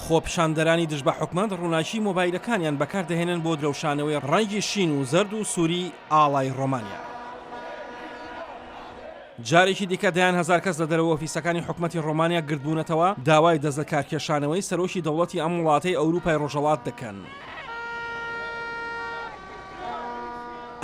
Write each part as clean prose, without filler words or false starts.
خۆپیشاندەرانی دژ بە حکومەت ڕووناکی مۆبایلەکانیان بەکاردەهێنن بۆ درەوشانەوەی ڕەنگی شین و زەرد و سووری ئاڵای ڕۆمانیا. جارێکی دیکە دەیان هەزار کەس لە دەرەوە ئۆفیسەکانی حکومەتی ڕۆمانیا گردبوونەتەوە داوای دەست لە کارکێشانەوەی سەرۆکی دەوڵەتی ئەم وڵاتەی ئەوروپای ڕۆژهەڵات دەکەن.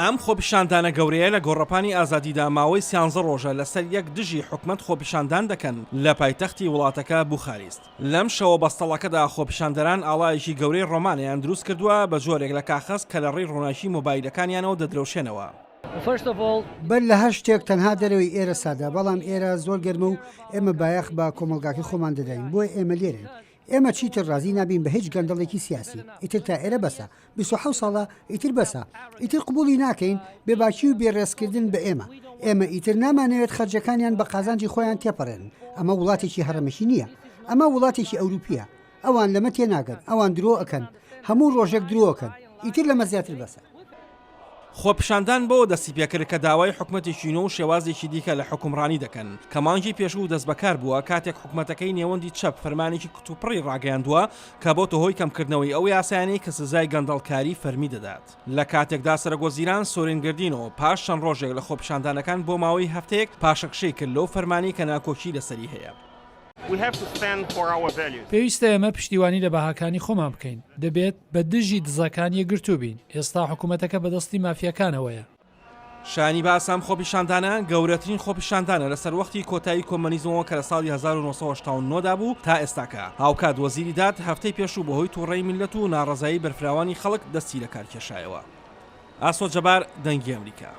ئەم خۆپیشاندانە گەورەیە لە گۆڕەپانی ئازادیدا ماوەی 13 ڕۆژە لەسەر یەک دژی حکومەت خۆپیشاندان دەکەن لە پایتەختی وڵاتەکە بوخاریست. لەم شەوە بەستەڵەکەدا خۆپیشاندەران ئاڵایەکی گەورەی ڕۆمانیان دروست کردووە بە جۆرێک لە کاخەز کە لە ڕێی ڕووناکی مۆبایلەکانیانەوە دەدرەوشێنەوە. بەر لە هەر شتێک تەنها دەرەوەی ئێرە سادا، بەڵام ئێرە زۆر گەرمە و ئێمە بایەخ بە کۆمەلگاکەی خۆمان دەداین، بۆیە ئێمە لێرن. ئێمە چیتر ڕازی نابین بە هیچ گەندەڵێکی سیاسی. ئیتر تا ئێرە بەسە 27 ساڵە ئیتر بەسە، ئیتر قبولی ناکەین بێباکی و بێڕێزکردن بە ئێمە. ئێمە ئیتر نامانەوێت خەرجەکانیان بە قازانجی خۆیان تێپەڕێن. ئەمە وڵاتێکی هەرەمەکی نییە، ئەمە وڵاتێکی ئەوروپیە. ئەوان لەمە تێناگەن، ئەوان درۆ ئەکەن، هەموو ڕۆژێک درۆکەن، ئیتر لەمە زیاتر بەسە. خۆپیشاندان بۆ دەستی پێکرد کە داوای حکومەتێکی نۆ و شێوازێکی دیکە لە حکومڕانی دەکەن کە مانگی پێشوو دەست بەکار بووە کاتێک حکومەتەکەی نێوەندی چەپ فەرمانێکی کتوپڕی ڕاگەیاندووە کە بۆتە هۆی کەمکردنەوەی ئەو یاسایانەی کە سزای گەندەڵکاری فەرمی دەدات. لە کاتێکدا سەرۆکوەزیران سۆرینگردینەوە پاش چەند ڕۆژێک لە خۆپیشاندانەکان بۆ ماوەی هەفتەیەک پاشەکشەی کرد لەو فەرمانی کە ناکۆچی لەسەری هەیە. پێویستە ئێمە پشتیوانی لە بەهاکانی خۆمان بکەین. دەبێت بە دژی دزەکان یەکگرتوو بین. ئێستا حکوومەتەکە بەدەستی مافیەکانەوەیە. شانی باسام خۆپیشاندانە گەورەترین خۆپیشاندانە لەسەر وەختی کۆتایی کۆمەنیزمەوە کە لە ساڵی 1970دا بوو تا ئێستاکە. هاوکات وەزیری داد هەفتەی پێشوو بەهۆی تووڕەی میلەت و ناڕەزایی بەرفراوانی خەڵک دەستی لە کارکێشایەوە. ئاسۆ جەبار، دەنگی ئەمریکا.